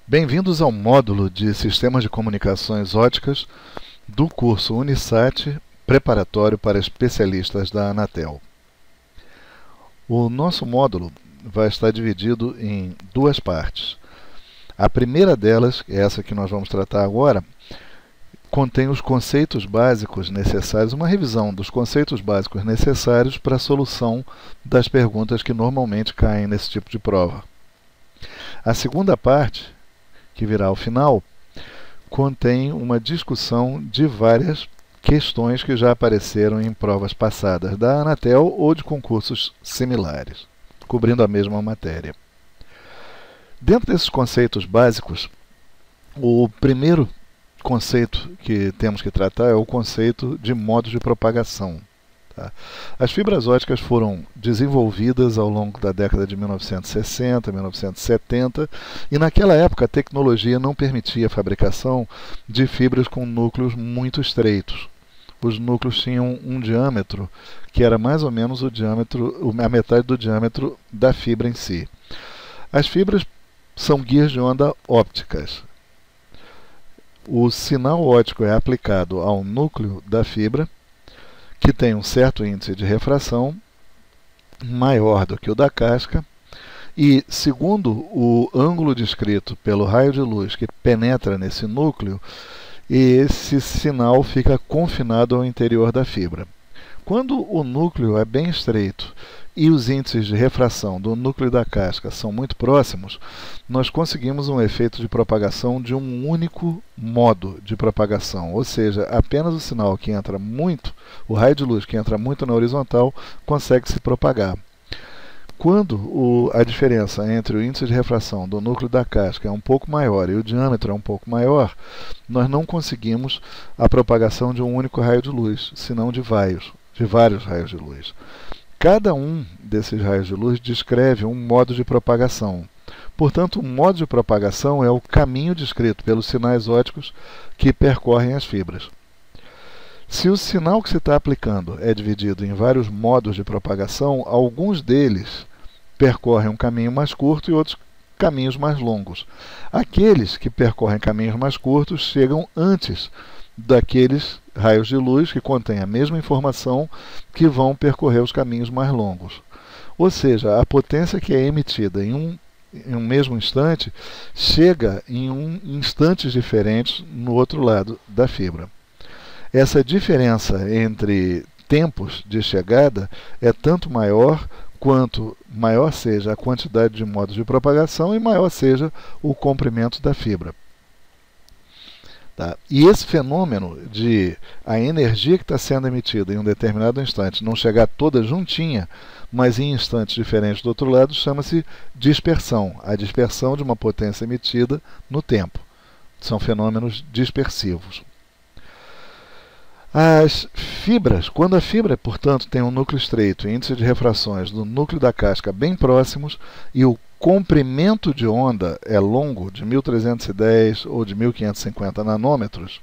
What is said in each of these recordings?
Bem-vindos ao módulo de Sistemas de Comunicações Óticas do curso Unisat, preparatório para especialistas da Anatel. O nosso módulo vai estar dividido em duas partes. A primeira delas, essa que nós vamos tratar agora, contém os conceitos básicos necessários, uma revisão dos conceitos básicos necessários para a solução das perguntas que normalmente caem nesse tipo de prova. A segunda parte, que virá ao final, contém uma discussão de várias questões que já apareceram em provas passadas da Anatel ou de concursos similares, cobrindo a mesma matéria. Dentro desses conceitos básicos, o primeiro conceito que temos que tratar é o conceito de modos de propagação. As fibras óticas foram desenvolvidas ao longo da década de 1960, 1970, e naquela época a tecnologia não permitia a fabricação de fibras com núcleos muito estreitos. Os núcleos tinham um diâmetro que era mais ou menos a metade do diâmetro da fibra em si. As fibras são guias de onda ópticas. O sinal óptico é aplicado ao núcleo da fibra, que tem um certo índice de refração maior do que o da casca, e segundo o ângulo descrito pelo raio de luz que penetra nesse núcleo, esse sinal fica confinado ao interior da fibra. Quando o núcleo é bem estreito e os índices de refração do núcleo da casca são muito próximos, nós conseguimos um efeito de propagação de um único modo de propagação, ou seja, apenas o sinal que entra muito, o raio de luz que entra muito na horizontal, consegue se propagar. Quando a diferença entre o índice de refração do núcleo da casca é um pouco maior e o diâmetro é um pouco maior, nós não conseguimos a propagação de um único raio de luz, senão de vários raios de luz. Cada um desses raios de luz descreve um modo de propagação. Portanto, o modo de propagação é o caminho descrito pelos sinais ópticos que percorrem as fibras. Se o sinal que se está aplicando é dividido em vários modos de propagação, alguns deles percorrem um caminho mais curto e outros caminhos mais longos. Aqueles que percorrem caminhos mais curtos chegam antes daqueles raios de luz que contêm a mesma informação que vão percorrer os caminhos mais longos. Ou seja, a potência que é emitida em um mesmo instante chega em instantes diferentes no outro lado da fibra. Essa diferença entre tempos de chegada é tanto maior quanto maior seja a quantidade de modos de propagação e maior seja o comprimento da fibra. E esse fenômeno de a energia que está sendo emitida em um determinado instante não chegar toda juntinha, mas em instantes diferentes do outro lado, chama-se dispersão. A dispersão de uma potência emitida no tempo. São fenômenos dispersivos. As fibras, quando a fibra, portanto, tem um núcleo estreito e índice de refrações do núcleo da casca bem próximos e o comprimento de onda é longo, de 1310 ou de 1550 nanômetros,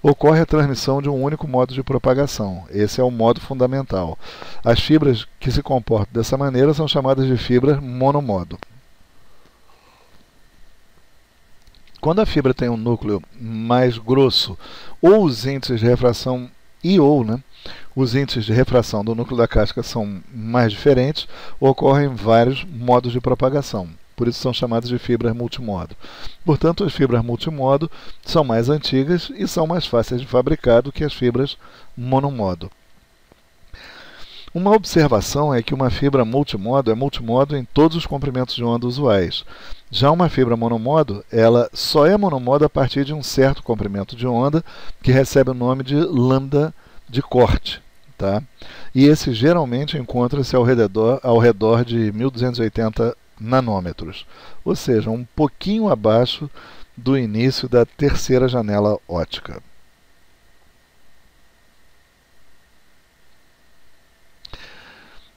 ocorre a transmissão de um único modo de propagação. Esse é o modo fundamental. As fibras que se comportam dessa maneira são chamadas de fibras monomodo. Quando a fibra tem um núcleo mais grosso, ou os índices de refração os índices de refração do núcleo da casca são mais diferentes, ocorrem vários modos de propagação. Por isso são chamadas de fibras multimodo. Portanto, as fibras multimodo são mais antigas e são mais fáceis de fabricar do que as fibras monomodo. Uma observação é que uma fibra multimodo é multimodo em todos os comprimentos de onda usuais. Já uma fibra monomodo, ela só é monomodo a partir de um certo comprimento de onda, que recebe o nome de lambda de corte. E esse geralmente encontra-se ao redor de 1280 nanômetros, ou seja, um pouquinho abaixo do início da terceira janela óptica.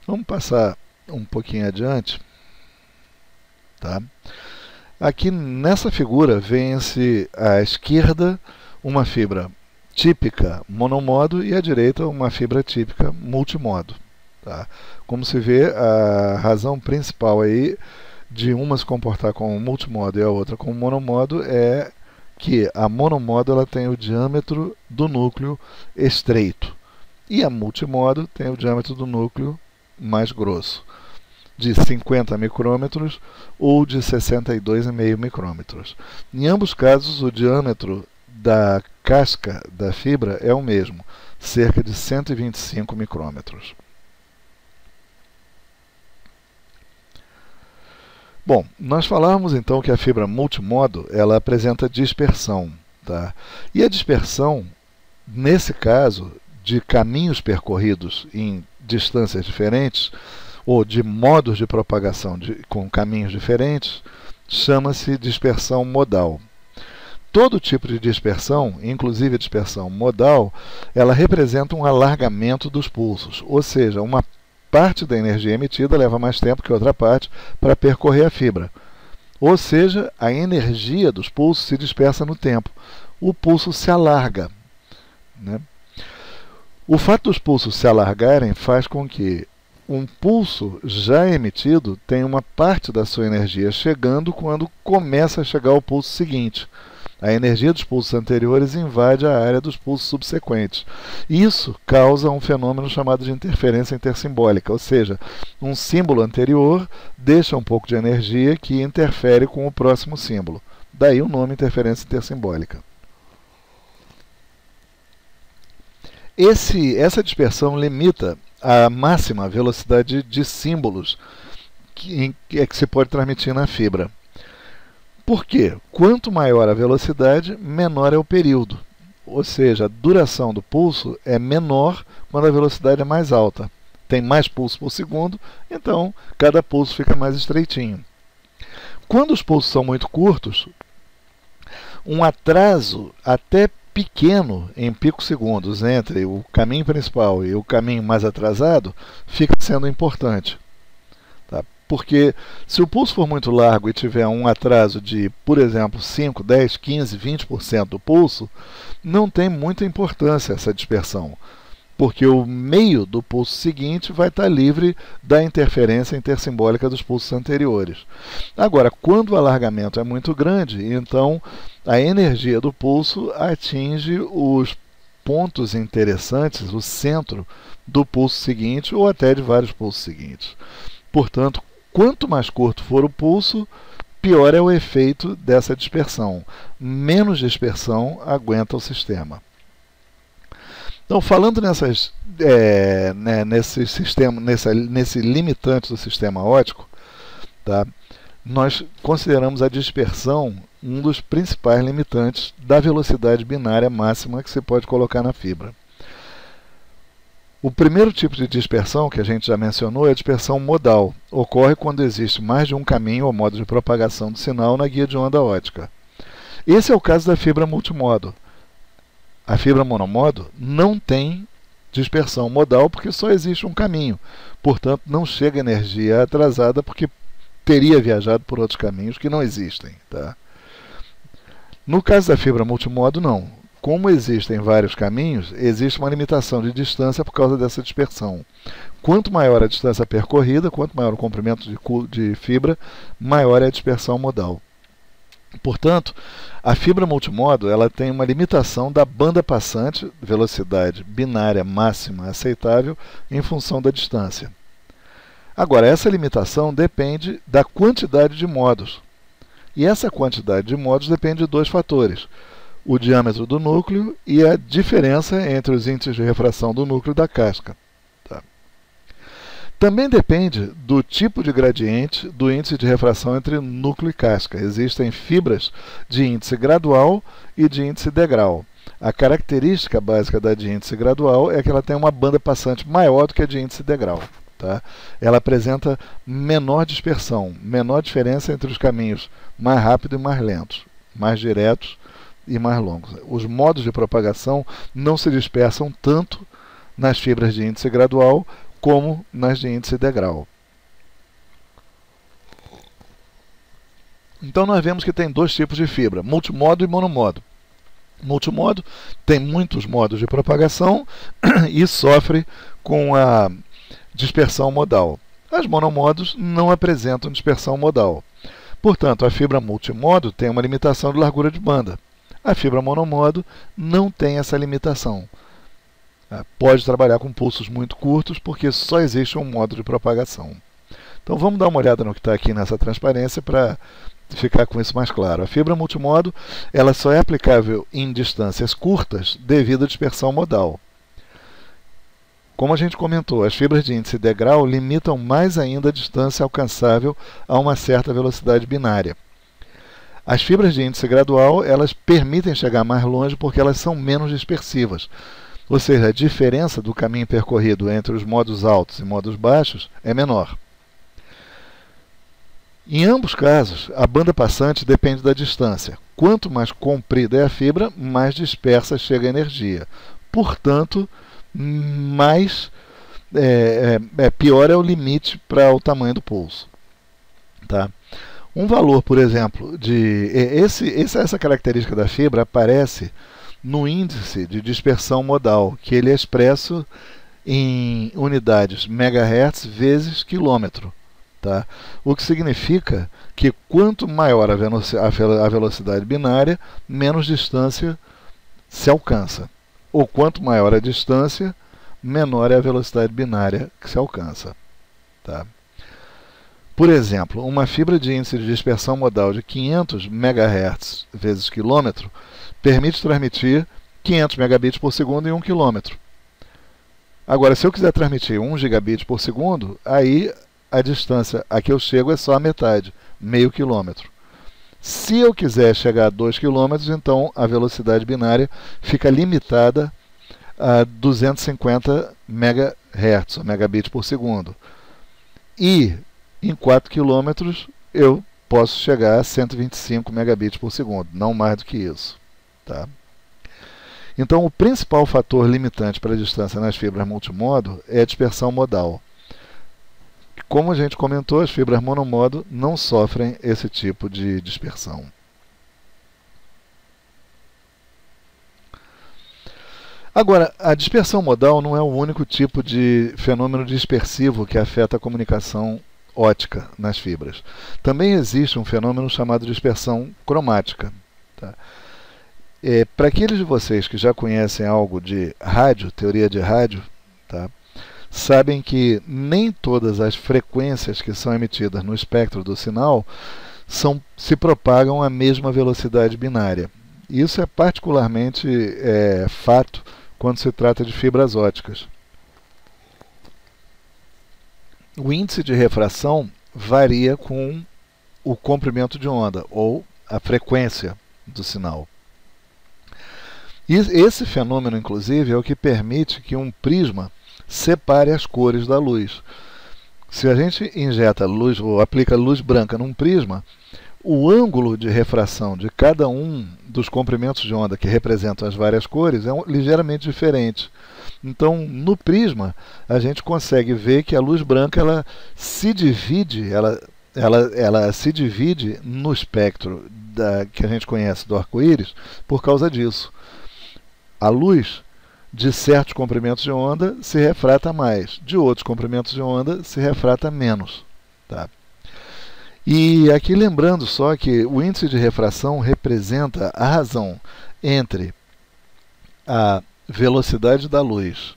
Vamos passar um pouquinho adiante. Aqui nessa figura vê-se à esquerda uma fibra típica monomodo e à direita uma fibra típica multimodo. Como se vê, a razão principal aí de uma se comportar como multimodo e a outra como monomodo é que a monomodo ela tem o diâmetro do núcleo estreito e a multimodo tem o diâmetro do núcleo mais grosso, de 50 micrômetros ou de 62,5 micrômetros. Em ambos casos, o diâmetro da casca da fibra é o mesmo, cerca de 125 micrômetros. Bom, nós falamos então que a fibra multimodo ela apresenta dispersão, tá? E a dispersão, nesse caso, de caminhos percorridos em distâncias diferentes, ou de modos de propagação com caminhos diferentes, chama-se dispersão modal. Todo tipo de dispersão, inclusive a dispersão modal, ela representa um alargamento dos pulsos, ou seja, uma parte da energia emitida leva mais tempo que outra parte para percorrer a fibra. Ou seja, a energia dos pulsos se dispersa no tempo. O pulso se alarga, né? O fato dos pulsos se alargarem faz com que um pulso já emitido tenha uma parte da sua energia chegando quando começa a chegar o pulso seguinte. A energia dos pulsos anteriores invade a área dos pulsos subsequentes. Isso causa um fenômeno chamado de interferência intersimbólica, ou seja, um símbolo anterior deixa um pouco de energia que interfere com o próximo símbolo. Daí o nome interferência intersimbólica. Essa dispersão limita a máxima velocidade de símbolos que se pode transmitir na fibra. Por quê? Quanto maior a velocidade, menor é o período. Ou seja, a duração do pulso é menor quando a velocidade é mais alta. Tem mais pulsos por segundo, então cada pulso fica mais estreitinho. Quando os pulsos são muito curtos, um atraso até pequeno em picosegundos entre o caminho principal e o caminho mais atrasado fica sendo importante. Porque se o pulso for muito largo e tiver um atraso de, por exemplo, 5, 10, 15, 20% do pulso, não tem muita importância essa dispersão, porque o meio do pulso seguinte vai estar livre da interferência intersimbólica dos pulsos anteriores. Agora, quando o alargamento é muito grande, então a energia do pulso atinge os pontos interessantes, o centro do pulso seguinte ou até de vários pulsos seguintes. Portanto, quanto mais curto for o pulso, pior é o efeito dessa dispersão. Menos dispersão aguenta o sistema. Então, falando nesse limitante do sistema óptico, tá, nós consideramos a dispersão um dos principais limitantes da velocidade binária máxima que se pode colocar na fibra. O primeiro tipo de dispersão, que a gente já mencionou, é a dispersão modal. Ocorre quando existe mais de um caminho ou modo de propagação do sinal na guia de onda óptica. Esse é o caso da fibra multimodo. A fibra monomodo não tem dispersão modal porque só existe um caminho. Portanto, não chega energia atrasada porque teria viajado por outros caminhos que não existem. Tá? No caso da fibra multimodo, não. Como existem vários caminhos, existe uma limitação de distância por causa dessa dispersão. Quanto maior a distância percorrida, quanto maior o comprimento de fibra, maior é a dispersão modal. Portanto, a fibra multimodo ela tem uma limitação da banda passante, velocidade binária máxima aceitável, em função da distância. Agora, essa limitação depende da quantidade de modos. E essa quantidade de modos depende de dois fatores: o diâmetro do núcleo e a diferença entre os índices de refração do núcleo e da casca. Tá? Também depende do tipo de gradiente do índice de refração entre núcleo e casca. Existem fibras de índice gradual e de índice degrau. A característica básica da de índice gradual é que ela tem uma banda passante maior do que a de índice degrau. Tá? Ela apresenta menor dispersão, menor diferença entre os caminhos mais rápidos e mais lentos, mais diretos e mais longos. Os modos de propagação não se dispersam tanto nas fibras de índice gradual como nas de índice degrau. Então nós vemos que tem dois tipos de fibra, multimodo e monomodo. Multimodo tem muitos modos de propagação e sofre com a dispersão modal. As monomodos não apresentam dispersão modal. Portanto, a fibra multimodo tem uma limitação de largura de banda. A fibra monomodo não tem essa limitação. Pode trabalhar com pulsos muito curtos, porque só existe um modo de propagação. Então vamos dar uma olhada no que está aqui nessa transparência para ficar com isso mais claro. A fibra multimodo ela só é aplicável em distâncias curtas devido à dispersão modal. Como a gente comentou, as fibras de índice degrau limitam mais ainda a distância alcançável a uma certa velocidade binária. As fibras de índice gradual elas permitem chegar mais longe porque elas são menos dispersivas. Ou seja, a diferença do caminho percorrido entre os modos altos e modos baixos é menor. Em ambos casos, a banda passante depende da distância. Quanto mais comprida é a fibra, mais dispersa chega a energia. Portanto, pior é o limite para o tamanho do pulso. Tá? Um valor, por exemplo, essa característica da fibra aparece no índice de dispersão modal, que ele é expresso em unidades megahertz vezes quilômetro. Tá? O que significa que quanto maior a velocidade binária, menos distância se alcança. Ou quanto maior a distância, menor é a velocidade binária que se alcança. Tá? Por exemplo, uma fibra de índice de dispersão modal de 500 MHz vezes quilômetro permite transmitir 500 megabits por segundo em 1 km. Agora, se eu quiser transmitir 1 gigabit por segundo, aí a distância a que eu chego é só a metade, meio quilômetro. Se eu quiser chegar a 2 km, então a velocidade binária fica limitada a 250 MHz, megabits por segundo. E em 4 km eu posso chegar a 125 megabits por segundo, não mais do que isso. Tá? Então, o principal fator limitante para a distância nas fibras multimodo é a dispersão modal. Como a gente comentou, as fibras monomodo não sofrem esse tipo de dispersão. Agora, a dispersão modal não é o único tipo de fenômeno dispersivo que afeta a comunicação ótica nas fibras. Também existe um fenômeno chamado dispersão cromática. Tá? Para aqueles de vocês que já conhecem algo de rádio, teoria de rádio, tá? Sabem que nem todas as frequências que são emitidas no espectro do sinal se propagam à mesma velocidade binária. Isso é particularmente fato quando se trata de fibras óticas. O índice de refração varia com o comprimento de onda, ou a frequência do sinal. E esse fenômeno, inclusive, é o que permite que um prisma separe as cores da luz. Se a gente injeta luz ou aplica luz branca num prisma, o ângulo de refração de cada um dos comprimentos de onda que representam as várias cores é ligeiramente diferente. Então, no prisma, a gente consegue ver que a luz branca ela se divide no espectro que a gente conhece do arco-íris por causa disso. A luz de certos comprimentos de onda se refrata mais, de outros comprimentos de onda se refrata menos. Tá? E aqui lembrando só que o índice de refração representa a razão entre a velocidade da luz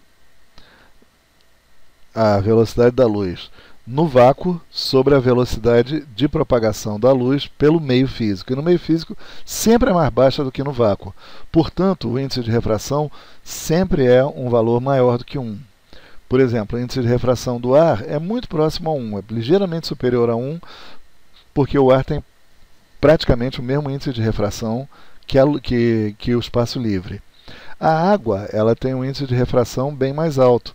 no vácuo sobre a velocidade de propagação da luz pelo meio físico. E no meio físico sempre é mais baixa do que no vácuo. Portanto, o índice de refração sempre é um valor maior do que 1. Por exemplo, o índice de refração do ar é muito próximo a 1, é ligeiramente superior a 1, porque o ar tem praticamente o mesmo índice de refração que o espaço livre. A água ela tem um índice de refração bem mais alto.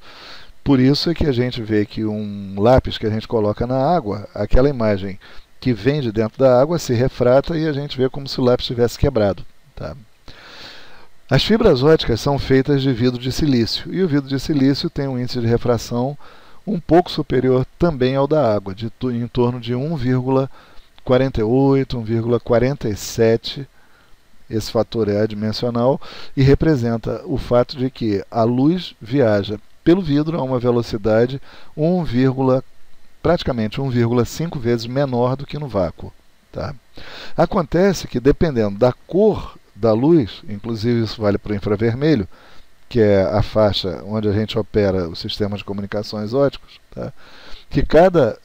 Por isso é que a gente vê que um lápis que a gente coloca na água, aquela imagem que vem de dentro da água se refrata e a gente vê como se o lápis tivesse quebrado. Tá? As fibras óticas são feitas de vidro de silício, e o vidro de silício tem um índice de refração um pouco superior também ao da água, em torno de 1,48, 1,47. Esse fator é adimensional e representa o fato de que a luz viaja pelo vidro a uma velocidade 1,47 praticamente 1,5 vezes menor do que no vácuo. Tá? Acontece que, dependendo da cor da luz, inclusive isso vale para o infravermelho, que é a faixa onde a gente opera o sistema de comunicações óticos, tá? Que cada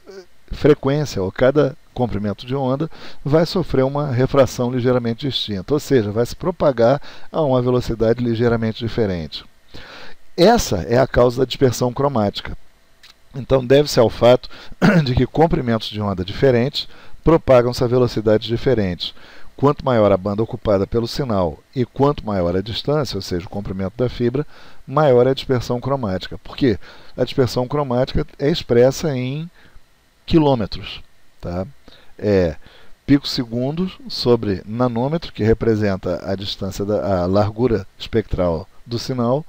frequência ou cada comprimento de onda vai sofrer uma refração ligeiramente distinta, ou seja, vai se propagar a uma velocidade ligeiramente diferente. Essa é a causa da dispersão cromática. Então, deve-se ao fato de que comprimentos de onda diferentes propagam-se a velocidades diferentes. Quanto maior a banda ocupada pelo sinal e quanto maior a distância, ou seja, o comprimento da fibra, maior é a dispersão cromática. Por quê? A dispersão cromática é expressa em quilômetros. Tá? É picosegundos sobre nanômetro, que representa a distância, a largura espectral do sinal,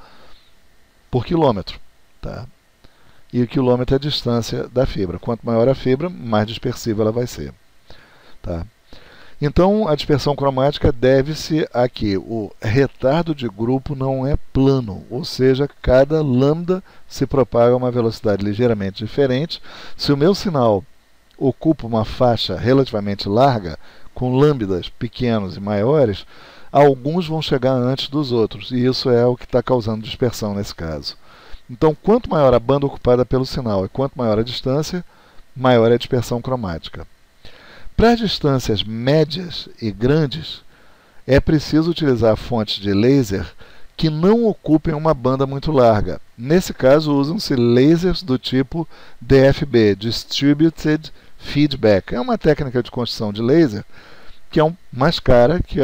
por quilômetro. Tá? E o quilômetro é a distância da fibra. Quanto maior a fibra, mais dispersiva ela vai ser. Tá? Então, a dispersão cromática deve-se a que o retardo de grupo não é plano, ou seja, cada lambda se propaga a uma velocidade ligeiramente diferente. Se o meu sinal ocupa uma faixa relativamente larga, com lambdas pequenos e maiores, alguns vão chegar antes dos outros, e isso é o que está causando dispersão nesse caso. Então, quanto maior a banda ocupada pelo sinal e quanto maior a distância, maior é a dispersão cromática. Para as distâncias médias e grandes, é preciso utilizar fontes de laser que não ocupem uma banda muito larga. Nesse caso, usam-se lasers do tipo DFB, Distributed Feedback. É uma técnica de construção de laser que é mais cara que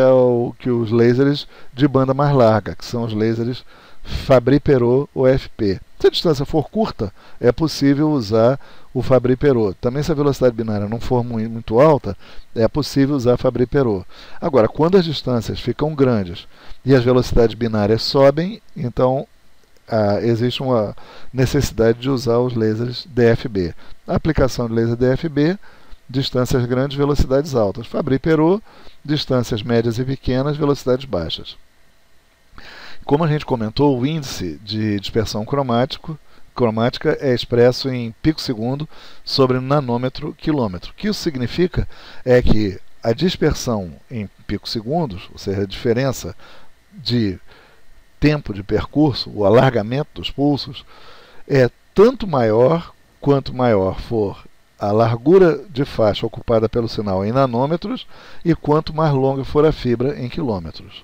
os lasers de banda mais larga, que são os lasers Fabry-Perot ou FP. Se a distância for curta, é possível usar o Fabry-Perot. Também, se a velocidade binária não for muito alta, é possível usar Fabry-Perot. Agora, quando as distâncias ficam grandes e as velocidades binárias sobem, então existe uma necessidade de usar os lasers DFB. A aplicação de laser DFB, distâncias grandes, velocidades altas. Fabry-Perot, distâncias médias e pequenas, velocidades baixas. Como a gente comentou, o índice de dispersão cromática é expresso em picosegundo sobre nanômetro quilômetro. O que isso significa é que a dispersão em picosegundos, ou seja, a diferença de tempo de percurso, o alargamento dos pulsos, é tanto maior quanto maior for a largura de faixa ocupada pelo sinal em nanômetros e quanto mais longa for a fibra em quilômetros.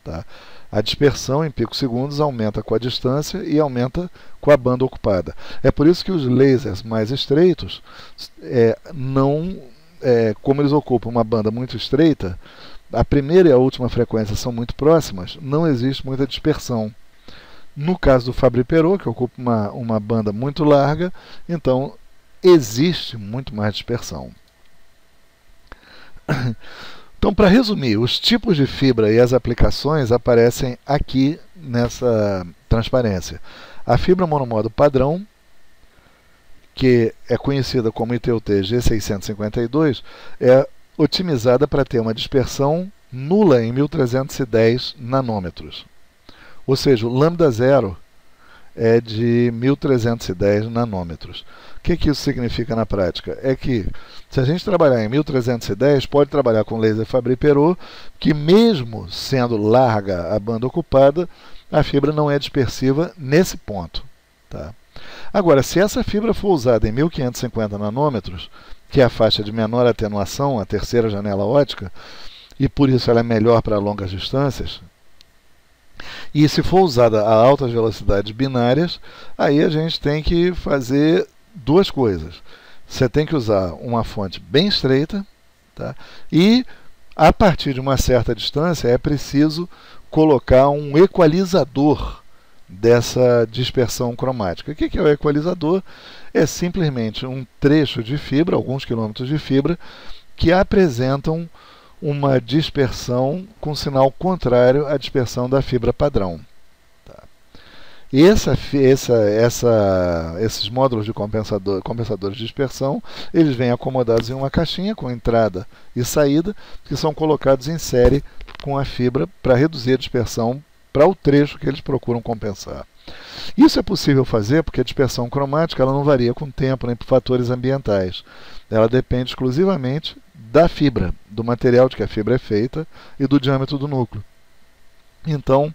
Tá? A dispersão em picosegundos aumenta com a distância e aumenta com a banda ocupada. É por isso que os lasers mais estreitos, como eles ocupam uma banda muito estreita, a primeira e a última frequência são muito próximas, não existe muita dispersão. No caso do Fabry-Perot, que ocupa uma banda muito larga, então existe muito mais dispersão. Então, para resumir, os tipos de fibra e as aplicações aparecem aqui nessa transparência. A fibra monomodo padrão, que é conhecida como ITU-T G652, é otimizada para ter uma dispersão nula em 1310 nanômetros. Ou seja, o lambda zero é de 1310 nanômetros. O que isso significa na prática? É que, se a gente trabalhar em 1310, pode trabalhar com laser Fabry-Perot, que mesmo sendo larga a banda ocupada, a fibra não é dispersiva nesse ponto. Tá? Agora, se essa fibra for usada em 1550 nanômetros, que é a faixa de menor atenuação, a terceira janela ótica, e por isso ela é melhor para longas distâncias, e se for usada a altas velocidades binárias, aí a gente tem que fazer duas coisas. Você tem que usar uma fonte bem estreita, tá? E a partir de uma certa distância é preciso colocar um equalizador dessa dispersão cromática. O que é o equalizador? É simplesmente um trecho de fibra, alguns quilômetros de fibra, que apresentam uma dispersão com sinal contrário à dispersão da fibra padrão. Tá? E esses módulos de compensadores de dispersão, eles vêm acomodados em uma caixinha com entrada e saída, que são colocados em série com a fibra para reduzir a dispersão para o trecho que eles procuram compensar. Isso é possível fazer porque a dispersão cromática ela não varia com o tempo nem por fatores ambientais. Ela depende exclusivamente da fibra, do material de que a fibra é feita e do diâmetro do núcleo. Então,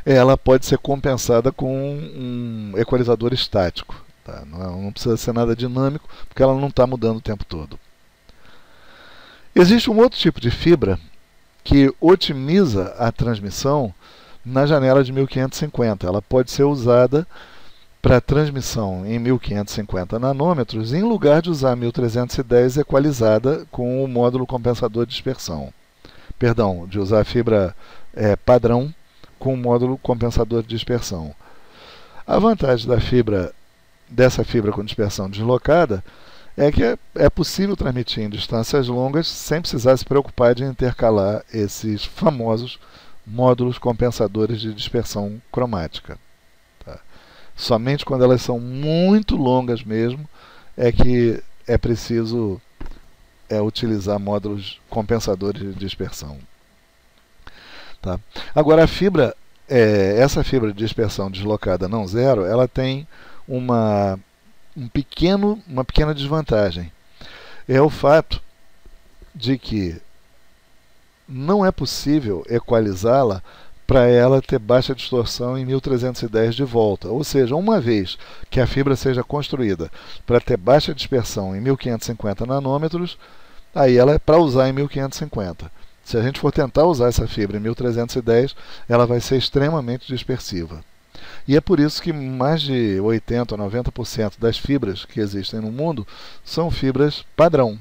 ela pode ser compensada com um equalizador estático. Tá? Não precisa ser nada dinâmico, porque ela não está mudando o tempo todo. Existe um outro tipo de fibra que otimiza a transmissão na janela de 1550. Ela pode ser usada para transmissão em 1550 nanômetros, em lugar de usar 1310 equalizada com o módulo compensador de dispersão. Perdão, de usar a fibra padrão com o módulo compensador de dispersão. A vantagem dessa fibra com dispersão deslocada é que é possível transmitir em distâncias longas sem precisar se preocupar de intercalar esses famosos módulos compensadores de dispersão cromática. Tá? Somente quando elas são muito longas mesmo é que é preciso utilizar módulos compensadores de dispersão. Tá? Agora essa fibra de dispersão deslocada não zero, ela tem uma pequena desvantagem. É o fato de que não é possível equalizá-la para ela ter baixa distorção em 1310 de volta. Ou seja, uma vez que a fibra seja construída para ter baixa dispersão em 1550 nanômetros, aí ela é para usar em 1550. Se a gente for tentar usar essa fibra em 1310, ela vai ser extremamente dispersiva. E é por isso que mais de 80% a 90% das fibras que existem no mundo são fibras padrão.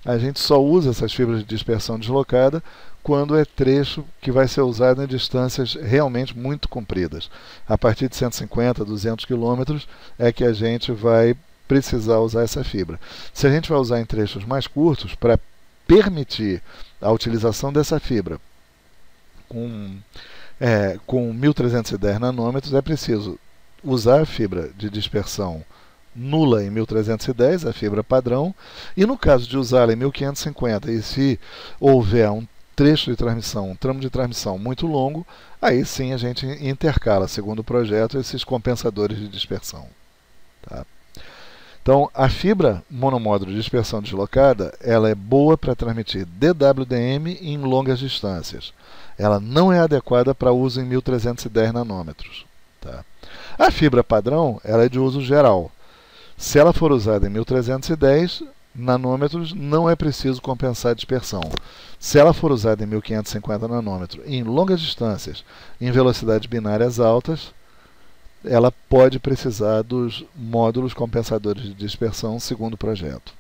A gente só usa essas fibras de dispersão deslocada quando é trecho que vai ser usado em distâncias realmente muito compridas. A partir de 150, 200 km é que a gente vai precisar usar essa fibra. Se a gente vai usar em trechos mais curtos, para permitir a utilização dessa fibra com 1310 nanômetros, é preciso usar a fibra de dispersão nula em 1310, a fibra padrão, e no caso de usá-la em 1550, e se houver um trecho de transmissão, um tramo de transmissão muito longo, aí sim a gente intercala, segundo o projeto, esses compensadores de dispersão. Tá? Então, a fibra monomódulo de dispersão deslocada, ela é boa para transmitir DWDM em longas distâncias. Ela não é adequada para uso em 1310 nanômetros. Tá? A fibra padrão, ela é de uso geral. Se ela for usada em 1310 nanômetros, não é preciso compensar a dispersão. Se ela for usada em 1550 nanômetros em longas distâncias, em velocidades binárias altas, ela pode precisar dos módulos compensadores de dispersão segundo o projeto.